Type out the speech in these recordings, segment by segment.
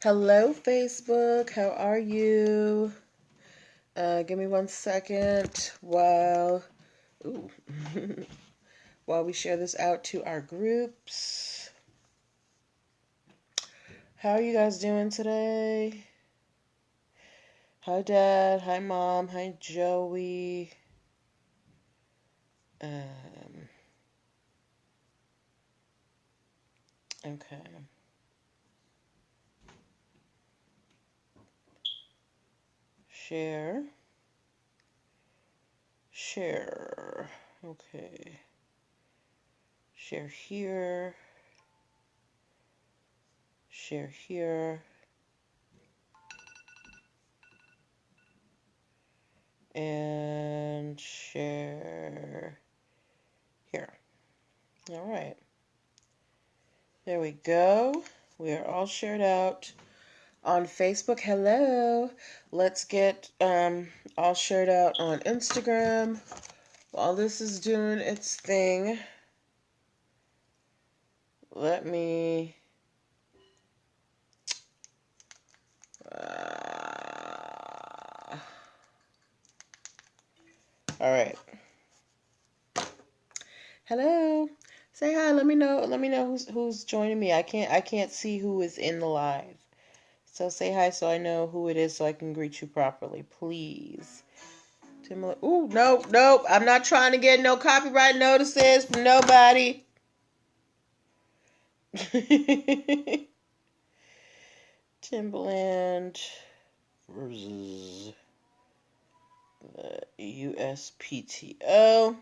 Hello, Facebook. How are you? Give me 1 second ooh, while we share this out to our groups. How are you guys doing today? Hi, Dad. Hi, Mom. Hi, Joey. Okay. Share. Okay. Share here. Share here. And share here. All right. There we go. We are all shared out on Facebook. Hello. Let's get all shared out on Instagram. While this is doing its thing, let me all right. Hello. Say hi. Let me know who's joining me. I can't see who is in the live. So say hi so I know who it is so I can greet you properly, please. Timbaland. Ooh, nope. I'm not trying to get no copyright notices from nobody. Timbaland Verzuz the USPTO.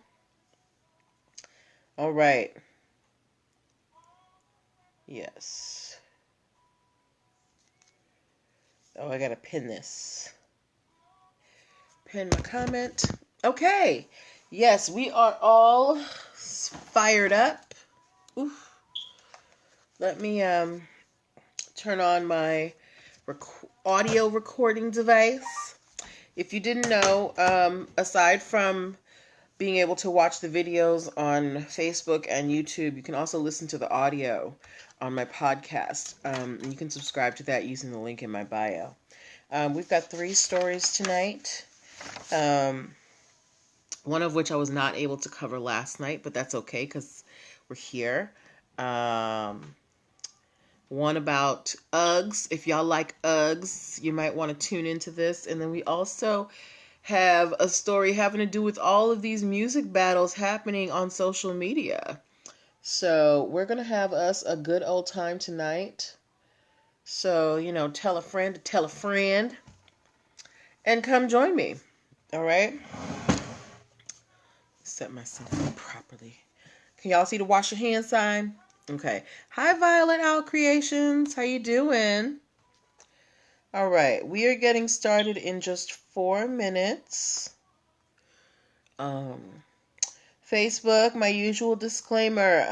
All right. Yes. Oh, I gotta pin this. Pin my comment. Okay. Yes, we are all fired up. Oof. Let me turn on my audio recording device. If you didn't know, aside from being able to watch the videos on Facebook and YouTube, you can also listen to the audio on my podcast. You can subscribe to that using the link in my bio. We've got 3 stories tonight. One of which I was not able to cover last night, but that's okay because we're here. One about Uggs. If y'all like Uggs, you might want to tune into this. And then we also have a story having to do with all of these music battles happening on social media. So we're going to have us a good old time tonight. So, tell a friend to tell a friend and come join me. All right? Set myself up properly. Can y'all see the wash your hands sign? Okay. Hi, Violet Owl Creations. How you doing? All right. We are getting started in just 4 minutes. Facebook, my usual disclaimer.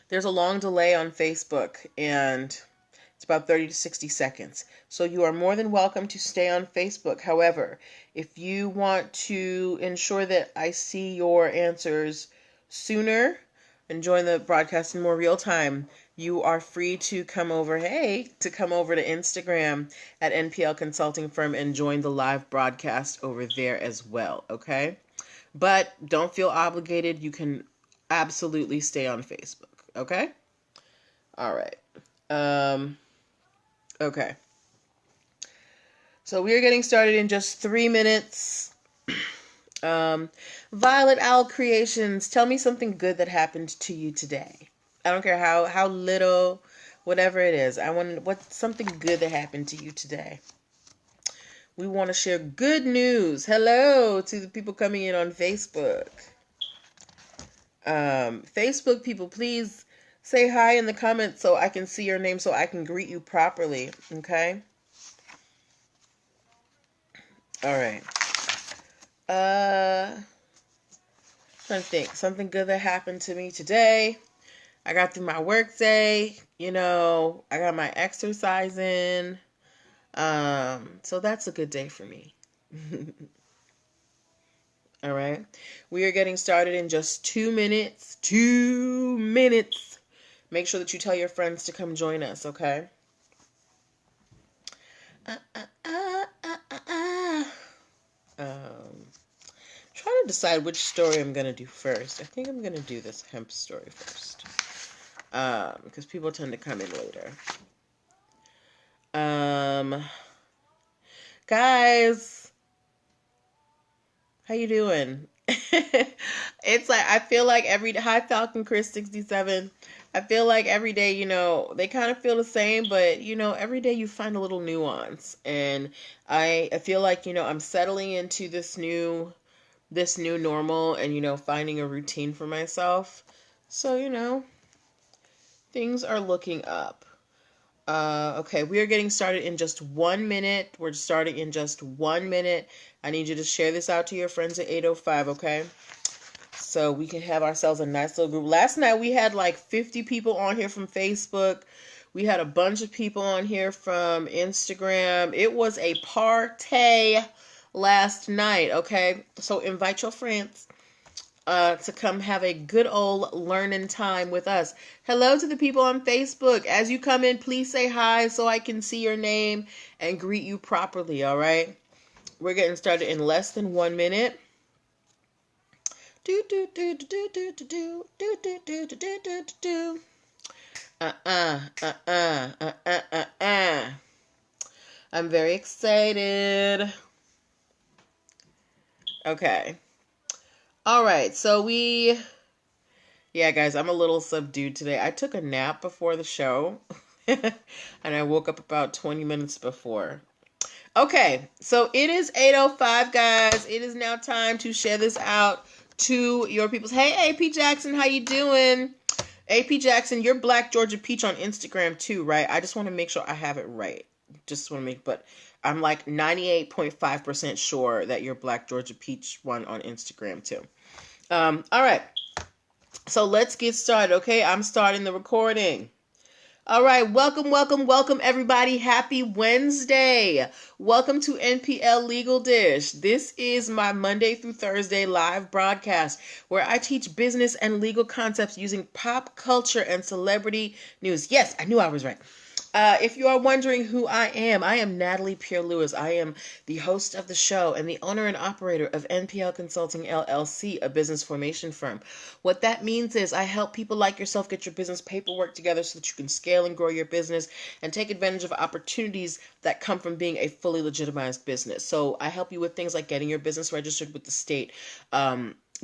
There's a long delay on Facebook, and it's about 30 to 60 seconds. So you are more than welcome to stay on Facebook. However, if you want to ensure that I see your answers sooner and join the broadcast in more real time, you are free to come over to Instagram at NPL Consulting Firm and join the live broadcast over there as well, okay? But don't feel obligated. You can absolutely stay on Facebook, okay? All right. Okay. So we are getting started in just 3 minutes. Violet Owl Creations, tell me something good that happened to you today. I don't care how little, whatever it is. What's something good that happened to you today? We want to share good news. Hello to the people coming in on Facebook. Facebook people, please say hi in the comments so I can see your name so I can greet you properly. Okay? All right. Trying to think. Something good that happened to me today. I got through my work day. I got my exercise in. So that's a good day for me. All right. We are getting started in just 2 minutes. 2 minutes. Make sure that you tell your friends to come join us, okay? Trying to decide which story I'm going to do first. I think I'm going to do this hemp story first. Because people tend to come in later. Guys, how you doing? It's like, I feel like hi Falcon Chris 67. I feel like every day, they kind of feel the same, but every day you find a little nuance. And I feel like, I'm settling into this new normal and, finding a routine for myself. So, things are looking up. Okay, we are getting started in just 1 minute. We're starting in just 1 minute. I need you to share this out to your friends at 8:05, okay? So we can have ourselves a nice little group. Last night we had like 50 people on here from Facebook. We had a bunch of people on here from Instagram. It was a party last night, okay? So invite your friends to come have a good old learning time with us. Hello to the people on Facebook. As you come in, please say hi so I can see your name and greet you properly, all right? We're getting started in less than 1 minute. I'm very excited. Okay. All right, so yeah, guys, I'm a little subdued today. I took a nap before the show, and I woke up about 20 minutes before. Okay, so it is 8:05, guys. It is now time to share this out to your peoples. Hey, AP Jackson, how you doing? AP Jackson, you're Black Georgia Peach on Instagram too, right? I just want to make sure I have it right. But I'm like 98.5% sure that you're Black Georgia Peach one on Instagram too. All right. So let's get started, okay? I'm starting the recording. All right, welcome, everybody. Happy Wednesday. Welcome to NPL Legal Dish. This is my Monday through Thursday live broadcast where I teach business and legal concepts using pop culture and celebrity news. Yes, I knew I was right. If you are wondering who I am Natalie Pierre-Lewis. I am the host of the show and the owner and operator of NPL Consulting LLC, a business formation firm. What that means is I help people like yourself get your business paperwork together so that you can scale and grow your business and take advantage of opportunities that come from being a fully legitimized business. So I help you with things like getting your business registered with the state,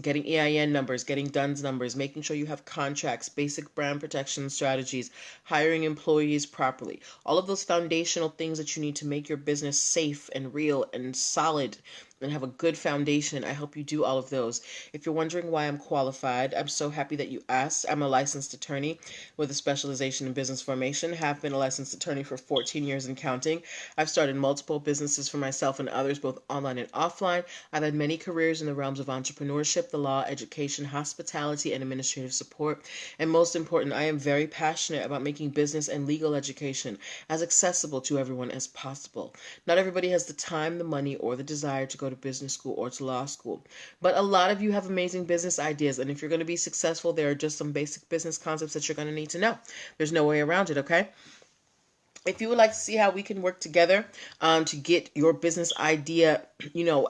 getting EIN numbers, getting DUNS numbers, making sure you have contracts, basic brand protection strategies, hiring employees properly. All of those foundational things that you need to make your business safe and real and solid and have a good foundation. I help you do all of those. If you're wondering why I'm qualified, I'm so happy that you asked. I'm a licensed attorney with a specialization in business formation, have been a licensed attorney for 14 years and counting. I've started multiple businesses for myself and others, both online and offline. I've had many careers in the realms of entrepreneurship, the law, education, hospitality, and administrative support. And most important, I am very passionate about making business and legal education as accessible to everyone as possible. Not everybody has the time, the money, or the desire to go to business school or to law school. But a lot of you have amazing business ideas, and if you're going to be successful, there are just some basic business concepts that you're going to need to know. There's no way around it, okay? If you would like to see how we can work together to get your business idea,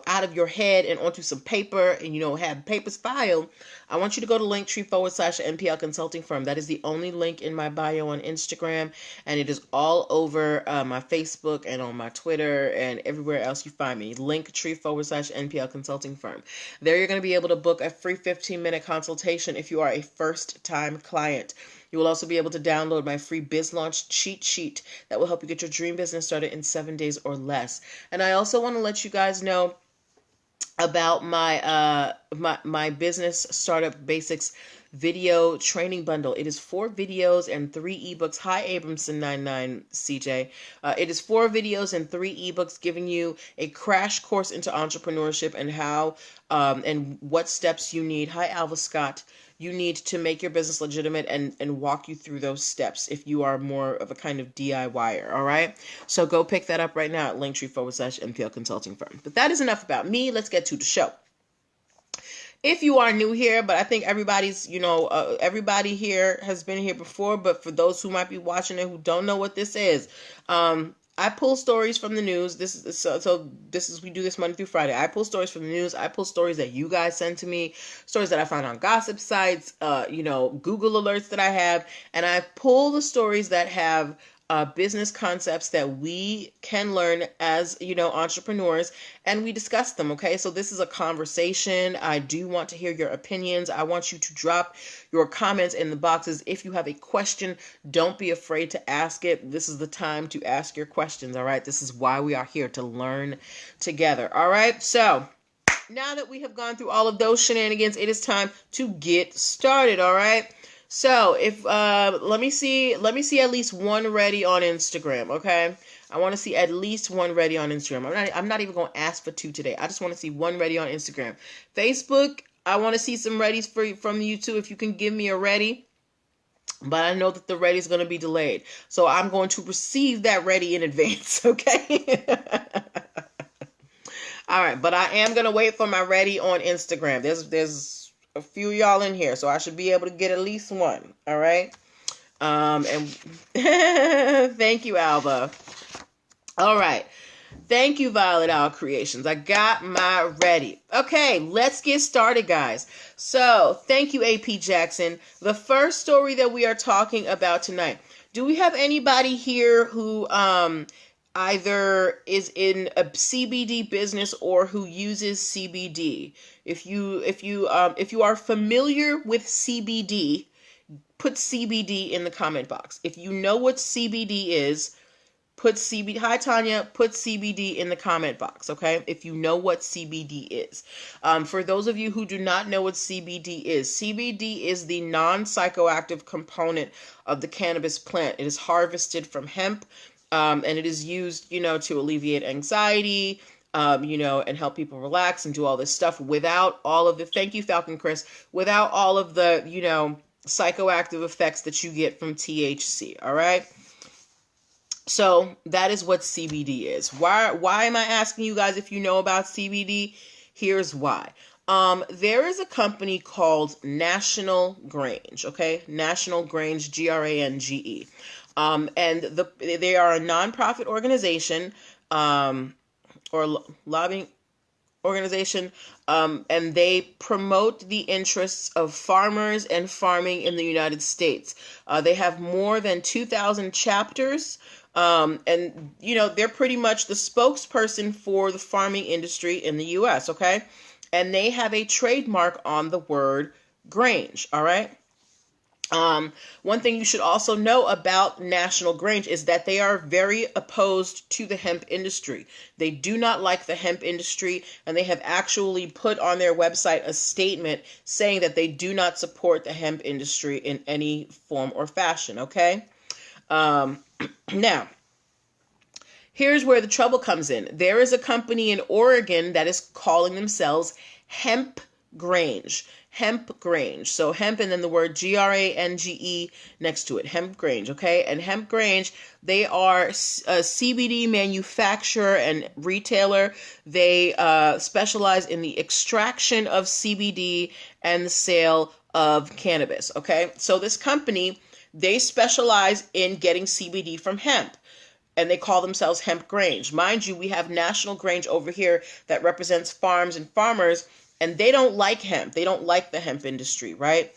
out of your head and onto some paper and, have papers filed, I want you to go to linktr.ee/NPL Consulting Firm. That is the only link in my bio on Instagram, and it is all over my Facebook and on my Twitter and everywhere else you find me. Linktr.ee/NPL Consulting Firm. There you're going to be able to book a free 15-minute consultation if you are a first-time client. You will also be able to download my free Biz Launch cheat sheet that will help you get your dream business started in 7 days or less. And I also want to let you guys know about my my business startup basics video training bundle. It is 4 videos and 3 ebooks. Hi, Abramson99 CJ. It is 4 videos and 3 ebooks giving you a crash course into entrepreneurship and how and what steps you need. Hi, Alva Scott. You need to make your business legitimate and walk you through those steps if you are more of a kind of DIYer, all right? So go pick that up right now at linktree/NPL Consulting Firm. But that is enough about me. Let's get to the show. if you are new here, but I think everybody's, everybody here has been here before. But for those who might be watching it who don't know what this is, I pull stories from the news. This is we do this Monday through Friday. I pull stories from the news. I pull stories that you guys send to me, stories that I find on gossip sites, Google alerts that I have, and I pull the stories that have business concepts that we can learn as, entrepreneurs, and we discuss them. Okay. So this is a conversation. I do want to hear your opinions. I want you to drop your comments in the boxes. If you have a question, don't be afraid to ask it. This is the time to ask your questions. All right. This is why we are here, to learn together. All right. So now that we have gone through all of those shenanigans, it is time to get started. All right. So if let me see at least one ready on Instagram, okay? I want to see at least one ready on Instagram. I'm not even going to ask for two today. I just want to see one ready on Instagram. Facebook, I want to see some readies from you too. If you can give me a ready, but I know that the ready is going to be delayed, so I'm going to receive that ready in advance, okay? All right, but I am going to wait for my ready on Instagram. There's a few y'all in here, so I should be able to get at least one. All right. And thank you, Alba. All right. Thank you, Violet Owl Creations. I got my ready. Okay, let's get started, guys. So thank you, AP Jackson. The first story that we are talking about tonight. Do we have anybody here who either is in a CBD business or who uses CBD? If you are familiar with CBD, put CBD in the comment box. If you know what CBD is, put CBD. Hi Tanya, put CBD in the comment box, okay? If you know what CBD is. For those of you who do not know what CBD is the non-psychoactive component of the cannabis plant. It is harvested from hemp, and it is used, to alleviate anxiety, and help people relax and do all this stuff without all of the, thank you, Falcon Chris, without all of the, psychoactive effects that you get from THC. All right. So that is what CBD is. Why am I asking you guys if you know about CBD? Here's why. There is a company called National Grange, okay? National Grange, Grange. And they are a nonprofit organization, or lobbying organization, and they promote the interests of farmers and farming in the United States. They have more than 2,000 chapters, and they're pretty much the spokesperson for the farming industry in the U.S., okay? And they have a trademark on the word Grange, all right? One thing you should also know about National Grange is that they are very opposed to the hemp industry. They do not like the hemp industry, and they have actually put on their website a statement saying that they do not support the hemp industry in any form or fashion, okay? Now, here's where the trouble comes in. There is a company in Oregon that is calling themselves Hemp Grange. Hemp Grange. So hemp and then the word Grange next to it. Hemp Grange, okay? And Hemp Grange, they are a CBD manufacturer and retailer. They specialize in the extraction of CBD and the sale of cannabis, okay? So this company, they specialize in getting CBD from hemp, and they call themselves Hemp Grange. Mind you, we have National Grange over here that represents farms and farmers, and they don't like hemp. They don't like the hemp industry, right?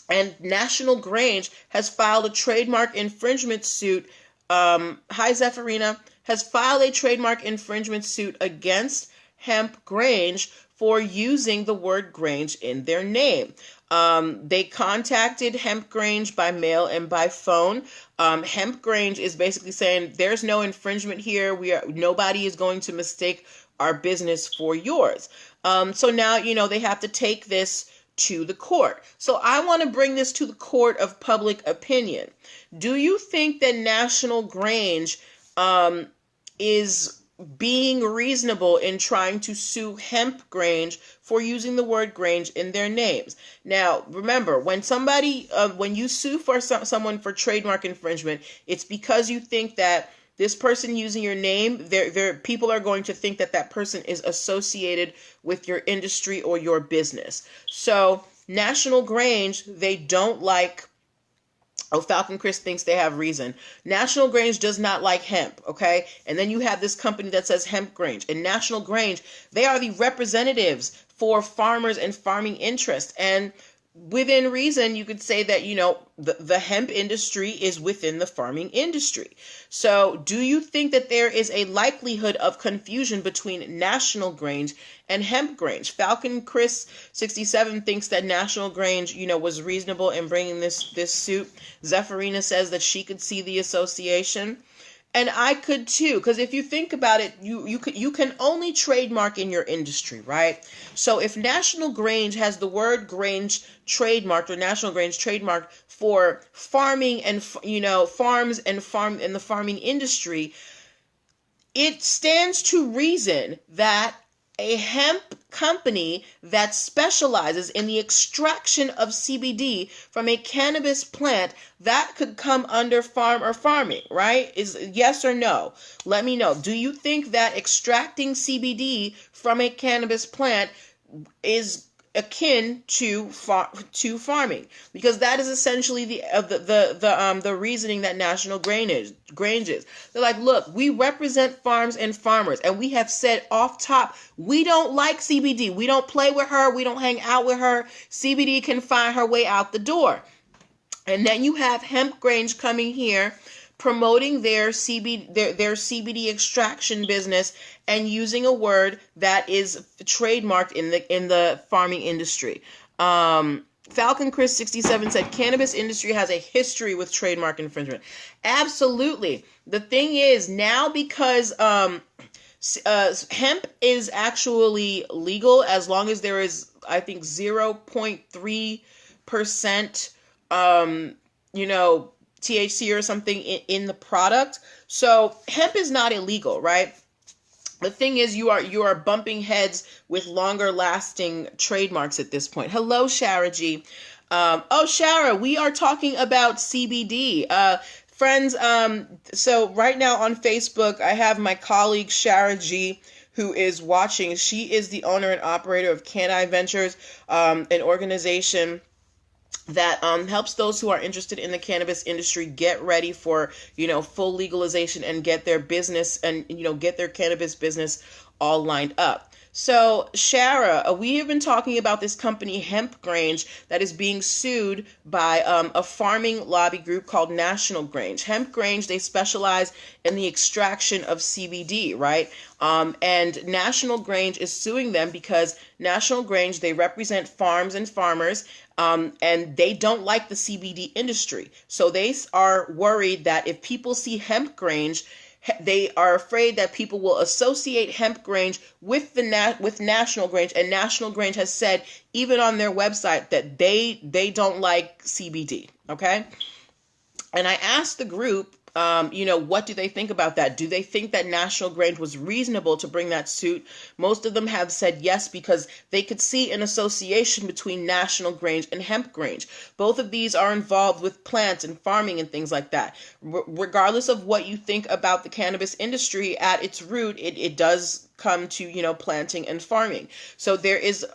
And National Grange has filed a trademark infringement suit. Hi, Zephyrina. Has filed a trademark infringement suit against Hemp Grange for using the word Grange in their name. They contacted Hemp Grange by mail and by phone. Hemp Grange is basically saying there's no infringement here. Nobody is going to mistake our business for yours. So now, they have to take this to the court. So I want to bring this to the court of public opinion. Do you think that National Grange is being reasonable in trying to sue Hemp Grange for using the word Grange in their names? Now, remember, when you sue for someone for trademark infringement, it's because you think that this person using your name, people are going to think that that person is associated with your industry or your business. So National Grange, they don't like. Oh, Falcon Chris thinks they have reason. National Grange does not like hemp, okay? And then you have this company that says Hemp Grange. And National Grange, they are the representatives for farmers and farming interests. And within reason, you could say that, the hemp industry is within the farming industry. So do you think that there is a likelihood of confusion between National Grange and Hemp Grange? Falcon Chris 67 thinks that National Grange, was reasonable in bringing this suit. Zephyrina says that she could see the association. And I could too, because if you think about it, you can only trademark in your industry, right? So if National Grange has the word Grange trademarked, or National Grange trademarked for farming and farms and farm in the farming industry, it stands to reason that a hemp company that specializes in the extraction of CBD from a cannabis plant, that could come under farm or farming, right? Is yes or no? Let me know. Do you think that extracting CBD from a cannabis plant is akin to farming? Because that is essentially the reasoning that National Grange is. They're like, look, we represent farms and farmers, and we have said off top, we don't like CBD. We don't play with her. We don't hang out with her. CBD can find her way out the door. And then you have Hemp Grange coming here, promoting their CBD extraction business and using a word that is trademarked in the farming industry. Falcon Chris 67 said cannabis industry has a history with trademark infringement. Absolutely. The thing is, now because hemp is actually legal as long as there is, I think, 0.3% THC or something in the product. So hemp is not illegal, right? The thing is, you are bumping heads with longer lasting trademarks at this point. Hello, Shara G. Shara, we are talking about CBD. Friends, so right now on Facebook, I have my colleague Shara G, who is watching. She is the owner and operator of Canine Ventures, an organization that helps those who are interested in the cannabis industry get ready for, full legalization and get their business and, get their cannabis business all lined up. So, Shara, we have been talking about this company, Hemp Grange, that is being sued by a farming lobby group called National Grange. Hemp Grange, they specialize in the extraction of CBD, right? And National Grange is suing them because National Grange, they represent farms and farmers, and they don't like the CBD industry. So they are worried that if people see Hemp Grange, they are afraid that people will associate Hemp Grange with with National Grange, and National Grange has said even on their website that they don't like CBD. Okay, and I asked the group, what do they think about that? Do they think that National Grange was reasonable to bring that suit? Most of them have said yes, because they could see an association between National Grange and Hemp Grange. Both of these are involved with plants and farming and things like that. Regardless of what you think about the cannabis industry, at its root, it does come to, planting and farming. So there is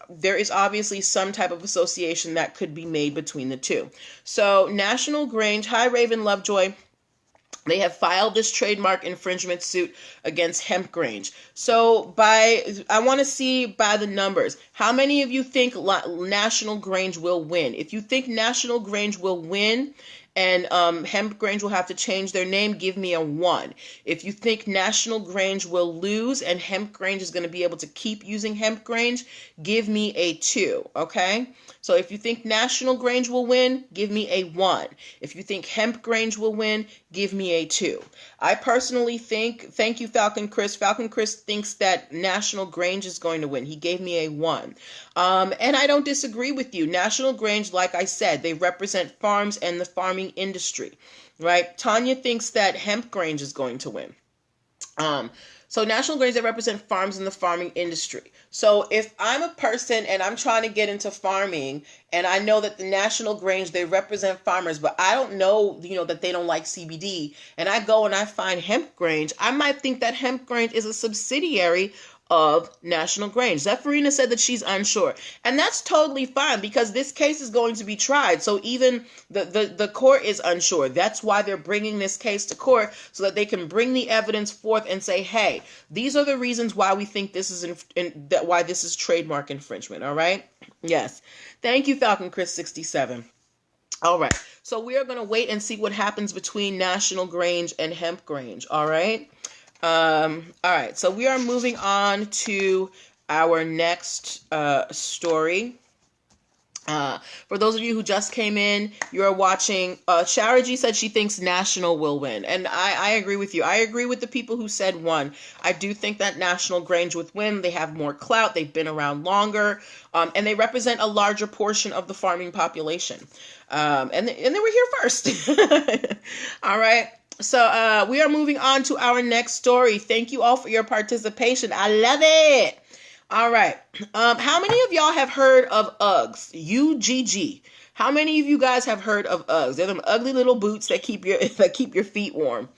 obviously some type of association that could be made between the two. So National Grange, hi Raven Lovejoy, they have filed this trademark infringement suit against Hemp Grange. So I want to see by the numbers, how many of you think National Grange will win? If you think National Grange will win and Hemp Grange will have to change their name, give me a 1. If you think National Grange will lose and Hemp Grange is going to be able to keep using Hemp Grange, give me a 2, okay? So if you think National Grange will win, give me a 1. If you think Hemp Grange will win, give me a 2. I personally think, thank you, Falcon Chris. Falcon Chris thinks that National Grange is going to win. He gave me a 1. And I don't disagree with you. National Grange, like I said, they represent farms and the farming industry, right? Tanya thinks that Hemp Grange is going to win. So national grains that represent farms in the farming industry. So if I'm a person and I'm trying to get into farming and I know that the national grains, they represent farmers, but I don't know, that they don't like CBD, and I go and I find hemp grains, I might think that hemp grains is a subsidiary of national grains. Zephyrina said that she's unsure, and that's totally fine because this case is going to be tried. So even the court is unsure. That's why they're bringing this case to court, so that they can bring the evidence forth and say, hey, these are the reasons why we think this is why this is trademark infringement. All right. Yes. Thank you, Falcon Chris 67. All right. So we are going to wait and see what happens between national grains and hemp grains. All right. All right, so we are moving on to our next story. For those of you who just came in, you're watching, Sharaji said she thinks national will win, and I agree with you. I agree with the people who said one. I do think that national grains would win. They have more clout, they've been around longer, and they represent a larger portion of the farming population. And they were here first. All right. So we are moving on to our next story. Thank you all for your participation. I love it. All right. How many of y'all have heard of Uggs? UGG. How many of you guys have heard of Uggs? They're them ugly little boots that keep your feet warm.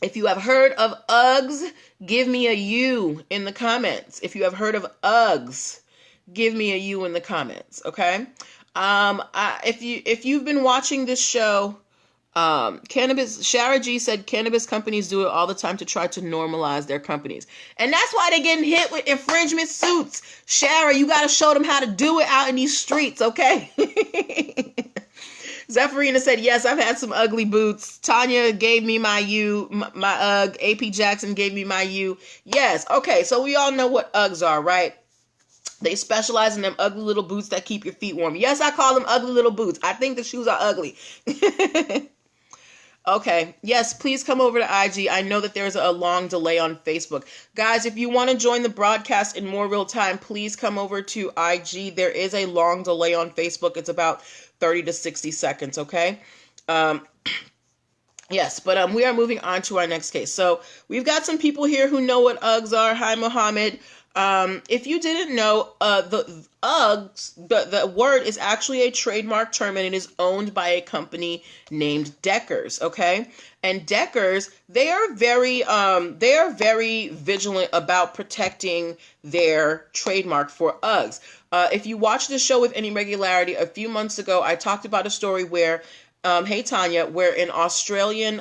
If you have heard of Uggs, give me a U in the comments. If you have heard of Uggs, give me a U in the comments. Okay. If you've been watching this show, Shara G said cannabis companies do it all the time to try to normalize their companies. And that's why they're getting hit with infringement suits. Shara, you got to show them how to do it out in these streets, okay? Zephyrina said, yes, I've had some ugly boots. Tanya gave me my U, my Ugg. AP Jackson gave me my U. Yes, okay, so we all know what Uggs are, right? They specialize in them ugly little boots that keep your feet warm. Yes, I call them ugly little boots. I think the shoes are ugly. Okay. Yes, please come over to IG. I know that there's a long delay on Facebook. Guys, if you want to join the broadcast in more real time, please come over to IG. There is a long delay on Facebook. It's about 30 to 60 seconds, okay? Yes, but we are moving on to our next case. So we've got some people here who know what Uggs are. Hi, Mohammed. If you didn't know, the Uggs, the word is actually a trademark term, and it is owned by a company named Deckers. Okay, and Deckers, they are very vigilant about protecting their trademark for Uggs. If you watch this show with any regularity, a few months ago, I talked about a story where, hey Tanya, where an Australian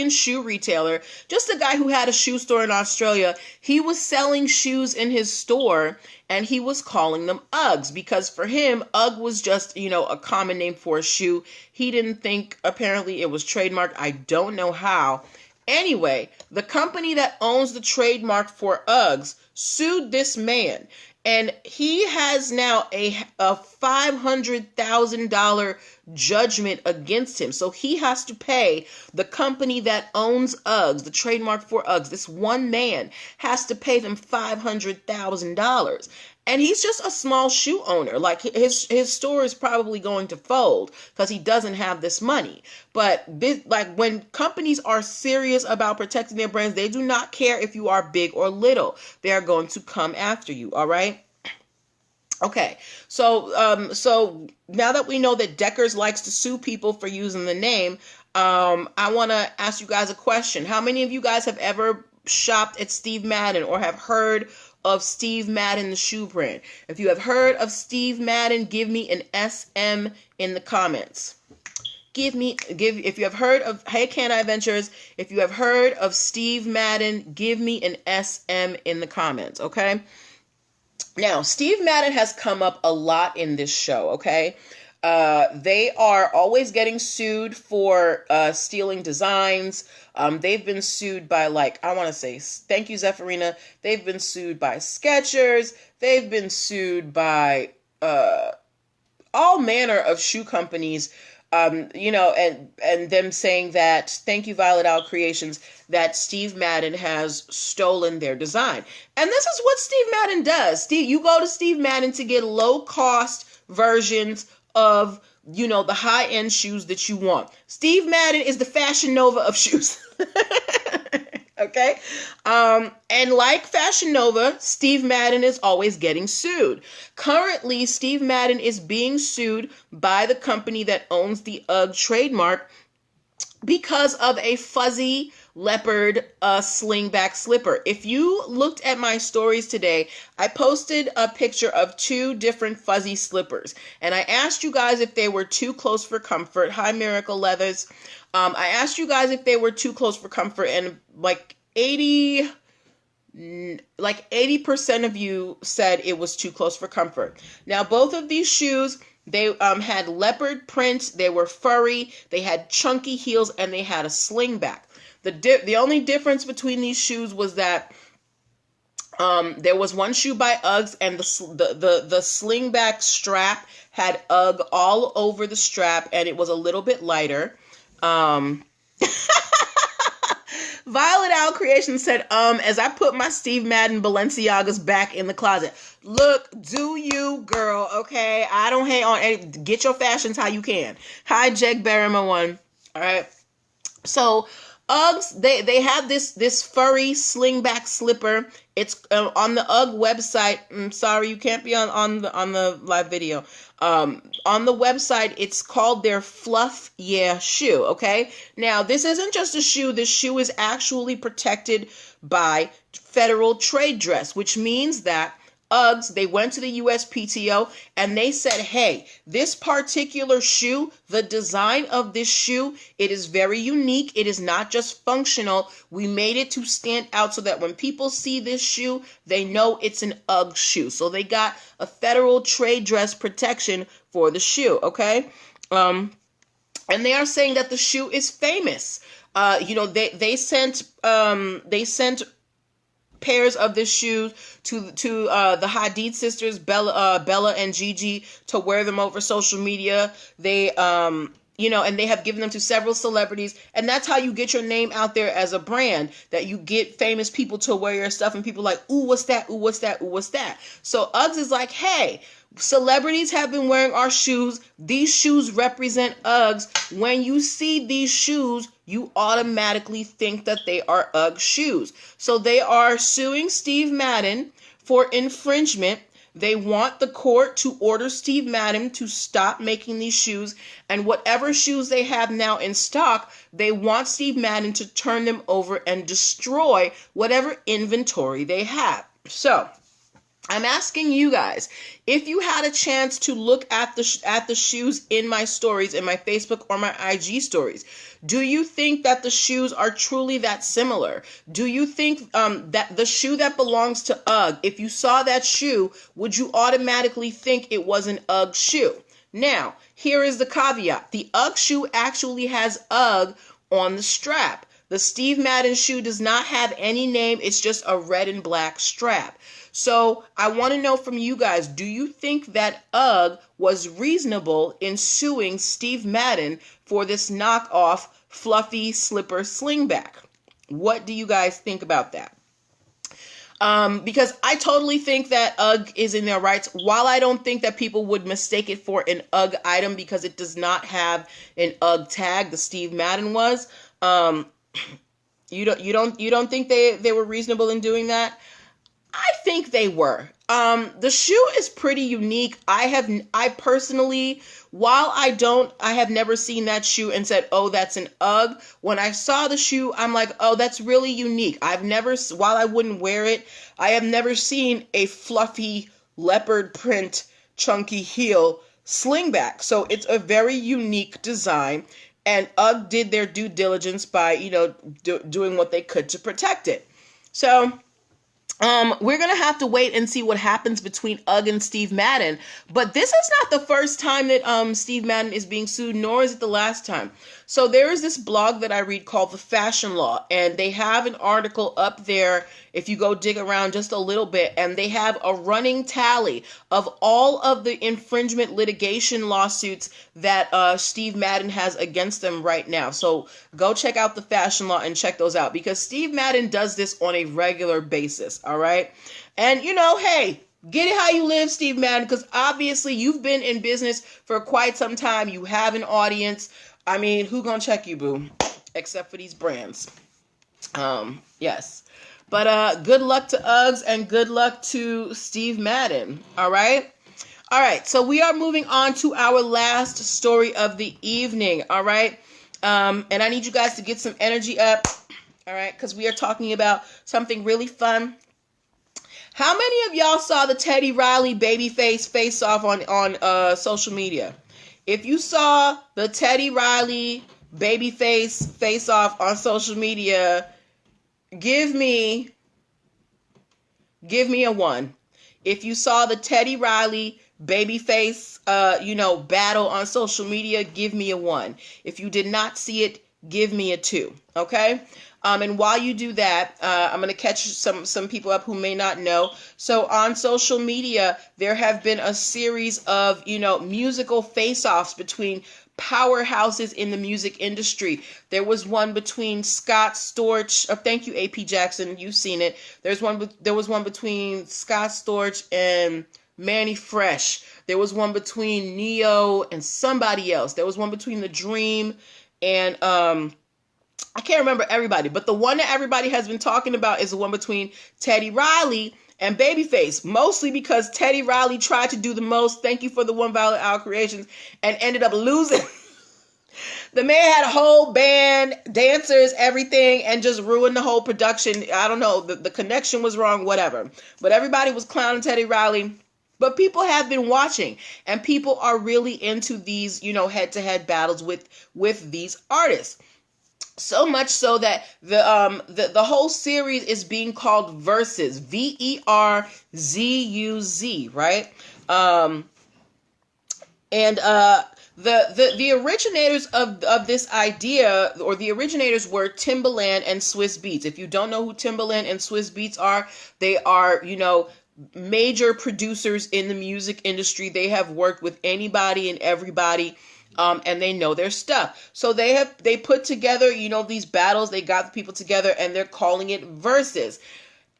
shoe retailer, just a guy who had a shoe store in Australia, he was selling shoes in his store and he was calling them Uggs because for him, Ugg was just, a common name for a shoe. He didn't think apparently it was trademarked. I don't know how. Anyway, the company that owns the trademark for Uggs sued this man. And he has now a $500,000 judgment against him. So he has to pay the company that owns Uggs, the trademark for Uggs. This one man has to pay them $500,000. And he's just a small shoe owner. Like his store is probably going to fold because he doesn't have this money. But when companies are serious about protecting their brands, they do not care if you are big or little. They are going to come after you. All right. Okay. So now that we know that Deckers likes to sue people for using the name, I want to ask you guys a question. How many of you guys have ever shopped at Steve Madden or have heard of Steve Madden, the shoe brand? If you have heard of Steve Madden, give me an SM in the comments. If you have heard of, hey, Can I Ventures, if you have heard of Steve Madden, give me an SM in the comments, okay? Now, Steve Madden has come up a lot in this show, okay? They are always getting sued for stealing designs. They've been sued by, thank you, Zephyrina. They've been sued by Skechers. They've been sued by all manner of shoe companies, and them saying that, thank you, Violet Owl Creations, that Steve Madden has stolen their design. And this is what Steve Madden does. You go to Steve Madden to get low-cost versions of, the high-end shoes that you want. Steve Madden is the Fashion Nova of shoes. Okay. And like Fashion Nova, Steve Madden is always getting sued. Currently, Steve Madden is being sued by the company that owns the UGG trademark because of a fuzzy leopard slingback slipper. If you looked at my stories today, I posted a picture of two different fuzzy slippers, and I asked you guys if they were too close for comfort. Hi, Miracle Leathers. I asked you guys if they were too close for comfort, and like 80% of you said it was too close for comfort. Now, both of these shoes, they had leopard print, they were furry, they had chunky heels, and they had a slingback. The only difference between these shoes was that there was one shoe by Uggs, and the slingback strap had Ugg all over the strap, and it was a little bit lighter. Violet Owl Creation said, as I put my Steve Madden Balenciagas back in the closet. Look, do you, girl, okay? I don't hate on any, get your fashions how you can. Hi, Jake Barrymore one. All right. So, Uggs, they have this furry slingback slipper. It's on the UGG website. I'm sorry, you can't be on the live video. On the website, it's called their Fluff Yeah shoe. Okay, now this isn't just a shoe. This shoe is actually protected by federal trade dress, which means that Uggs, they went to the USPTO and they said, hey, this particular shoe, the design of this shoe, it is very unique. It is not just functional. We made it to stand out so that when people see this shoe, they know it's an Ugg shoe. So they got a federal trade dress protection for the shoe, okay? And they are saying that the shoe is famous. They sent pairs of this shoe to the Hadid sisters, Bella and Gigi, to wear them over social media. They and they have given them to several celebrities, and that's how you get your name out there as a brand, that you get famous people to wear your stuff, and people are like, ooh, what's that? Ooh, what's that? Ooh, what's that? So Uggs is like, hey, celebrities have been wearing our shoes. These shoes represent Uggs. When you see these shoes, you automatically think that they are Ugg shoes. So they are suing Steve Madden for infringement. They want the court to order Steve Madden to stop making these shoes, and whatever shoes they have now in stock, they want Steve Madden to turn them over and destroy whatever inventory they have. So I'm asking you guys, if you had a chance to look at the shoes in my stories, in my Facebook or my IG stories, do you think that the shoes are truly that similar? Do you think that the shoe that belongs to UGG, if you saw that shoe, would you automatically think it was an UGG shoe? Now, here is the caveat. The UGG shoe actually has UGG on the strap. The Steve Madden shoe does not have any name. It's just a red and black strap. So I want to know from you guys, do you think that UGG was reasonable in suing Steve Madden for this knockoff fluffy slipper slingback? What do you guys think about that? Because I totally think that UGG is in their rights. While I don't think that people would mistake it for an UGG item because it does not have an UGG tag, the Steve Madden was. You don't think they were reasonable in doing that? I think they were. The shoe is pretty unique. I personally, while I have never seen that shoe and said, oh, that's an UGG. When I saw the shoe, I'm like, oh, that's really unique. While I wouldn't wear it, I have never seen a fluffy leopard print chunky heel slingback. So it's a very unique design. And UGG did their due diligence by, doing what they could to protect it. So we're going to have to wait and see what happens between UGG and Steve Madden. But this is not the first time that Steve Madden is being sued, nor is it the last time. So there is this blog that I read called The Fashion Law, and they have an article up there if you go dig around just a little bit, and they have a running tally of all of the infringement litigation lawsuits that Steve Madden has against them right now. So go check out The Fashion Law and check those out, because Steve Madden does this on a regular basis, all right? And, hey, get it how you live, Steve Madden, because obviously you've been in business for quite some time. You have an audience. I mean, who gonna check you, boo? Except for these brands. Yes. But good luck to Uggs and good luck to Steve Madden. All right. All right. So we are moving on to our last story of the evening. All right. And I need you guys to get some energy up. All right. Because we are talking about something really fun. How many of y'all saw the Teddy Riley Babyface face off on social media? If you saw the Teddy Riley Babyface face off on social media, give me a 1. If you saw the Teddy Riley Babyface battle on social media, give me a 1. If you did not see it, give me a 2. Okay? And while you do that, I'm going to catch some people up who may not know. So on social media, there have been a series of, musical face-offs between powerhouses in the music industry. There was one between Scott Storch. Thank you, AP Jackson. You've seen it. There was one between Scott Storch and Manny Fresh. There was one between Neo and somebody else. There was one between The Dream and I can't remember everybody, but the one that everybody has been talking about is the one between Teddy Riley and Babyface, mostly because Teddy Riley tried to do the most, thank you for the One Violent Hour creations, and ended up losing. The man had a whole band, dancers, everything, and just ruined the whole production. I don't know, the connection was wrong, whatever. But everybody was clowning Teddy Riley. But people have been watching, and people are really into these, head-to-head battles with these artists. So much so that the whole series is being called Verzuz, Verzuz, right? The originators of this idea, or the originators, were Timbaland and Swizz Beatz. If you don't know who Timbaland and Swizz Beatz are, they are, major producers in the music industry. They have worked with anybody and everybody. And they know their stuff. So they put together, these battles. They got the people together and they're calling it Verzuz.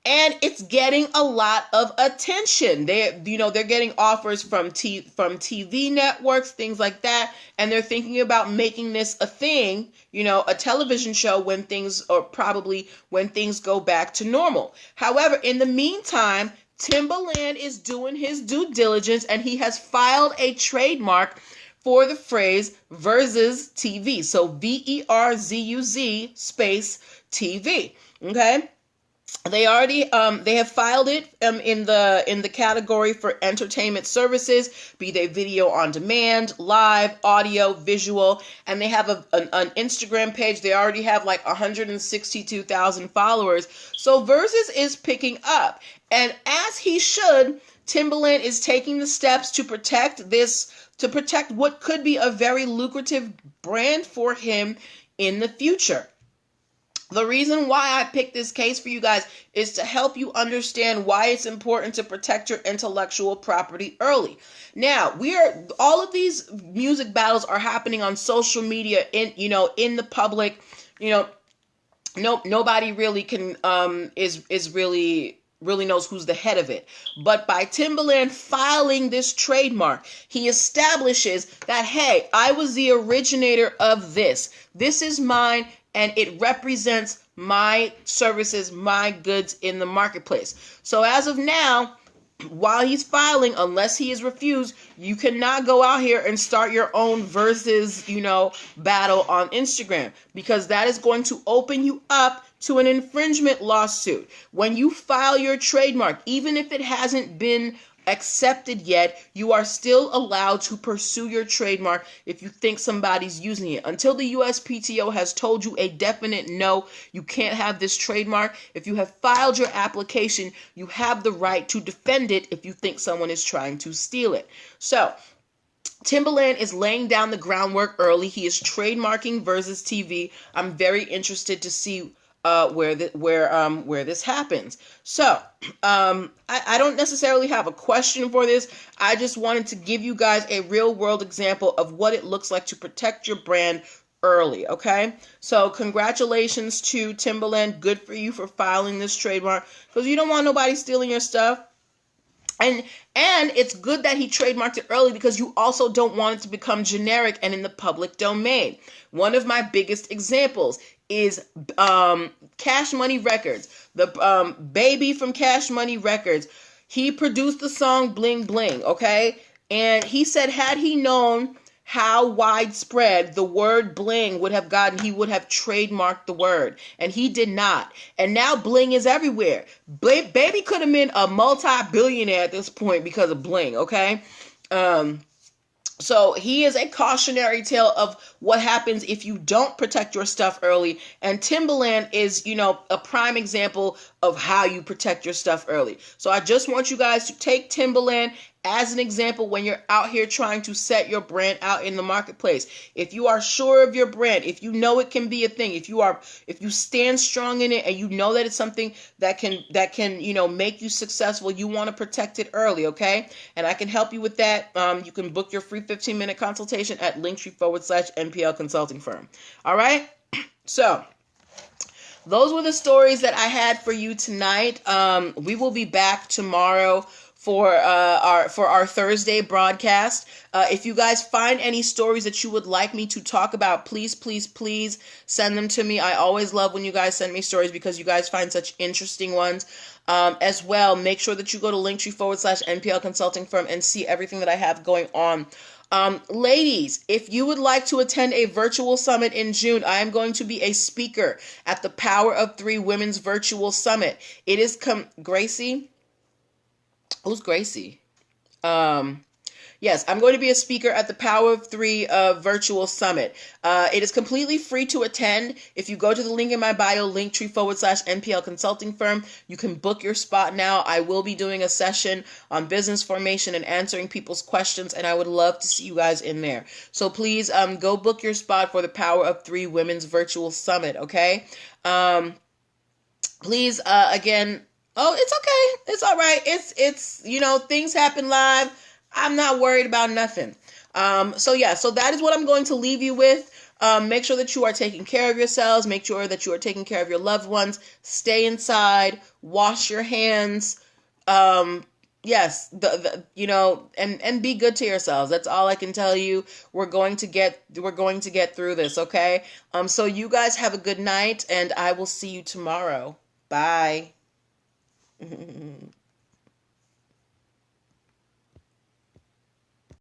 And it's getting a lot of attention. They're getting offers from TV networks, things like that. And they're thinking about making this a thing, a television show when things go back to normal. However, in the meantime, Timbaland is doing his due diligence and he has filed a trademark for the phrase Verzuz TV. So Verzuz space TV. Okay. They have filed it in the category for entertainment services, be they video on demand, live, audio, visual, and they have an Instagram page. They already have like 162,000 followers. So Verzuz is picking up, and as he should, Timbaland is taking the steps to protect what could be a very lucrative brand for him in the future. The reason why I picked this case for you guys is to help you understand why it's important to protect your intellectual property early. Now, all of these music battles are happening on social media in the public. Nobody really can really knows who's the head of it. But by Timbaland filing this trademark, he establishes that, hey, I was the originator of this. This is mine, and it represents my services, my goods in the marketplace. So as of now, while he's filing, unless he is refused, you cannot go out here and start your own Verzuz, battle on Instagram, because that is going to open you up to an infringement lawsuit. When you file your trademark, even if it hasn't been accepted yet, you are still allowed to pursue your trademark if you think somebody's using it. Until the USPTO has told you a definite no, you can't have this trademark. If you have filed your application, you have the right to defend it if you think someone is trying to steal it. So Timbaland is laying down the groundwork early. He is trademarking Verzuz TV. I'm very interested to see where this happens. So I don't necessarily have a question for this. I just wanted to give you guys a real world example of what it looks like to protect your brand early. Okay, so congratulations to Timbaland. Good for you for filing this trademark, because you don't want nobody stealing your stuff. And and it's good that he trademarked it early because you also don't want it to become generic and in the public domain. One of my biggest examples is Cash Money Records. The baby from Cash Money Records. He produced the song Bling Bling, okay? And he said had he known how widespread the word bling would have gotten, he would have trademarked the word. And he did not. And now bling is everywhere. Baby could have been a multi-billionaire at this point because of bling, okay? So he is a cautionary tale of what happens if you don't protect your stuff early. And Timbaland is, a prime example of how you protect your stuff early. So I just want you guys to take Timbaland as an example when you're out here trying to set your brand out in the marketplace. If you are sure of your brand, if you know it can be a thing, if you stand strong in it and you know that it's something that can make you successful, you want to protect it early, okay? And I can help you with that. You can book your free 15-minute consultation at linktr.ee/nplconsultingfirm. All right? So those were the stories that I had for you tonight. We will be back tomorrow for our Thursday broadcast. If you guys find any stories that you would like me to talk about, please send them to me. I always love when you guys send me stories because you guys find such interesting ones. As well, make sure that you go to linktr.ee/nplconsultingfirm and see everything that I have going on. Ladies, if you would like to attend a virtual summit in June, I am going to be a speaker at the Power of Three Women's Virtual Summit. It is Gracie. Who's Gracie? Yes, I'm going to be a speaker at the Power of Three Virtual Summit. It is completely free to attend. If you go to the link in my bio, linktree/NPL Consulting Firm, you can book your spot now. I will be doing a session on business formation and answering people's questions, and I would love to see you guys in there. So please go book your spot for the Power of Three Women's Virtual Summit, okay? Please, again... Oh, it's okay. It's all right. It's things happen live. I'm not worried about nothing. So that is what I'm going to leave you with. Make sure that you are taking care of yourselves. Make sure that you are taking care of your loved ones. Stay inside. Wash your hands. Yes, and be good to yourselves. That's all I can tell you. We're going to get through this, okay? So you guys have a good night, and I will see you tomorrow. Bye.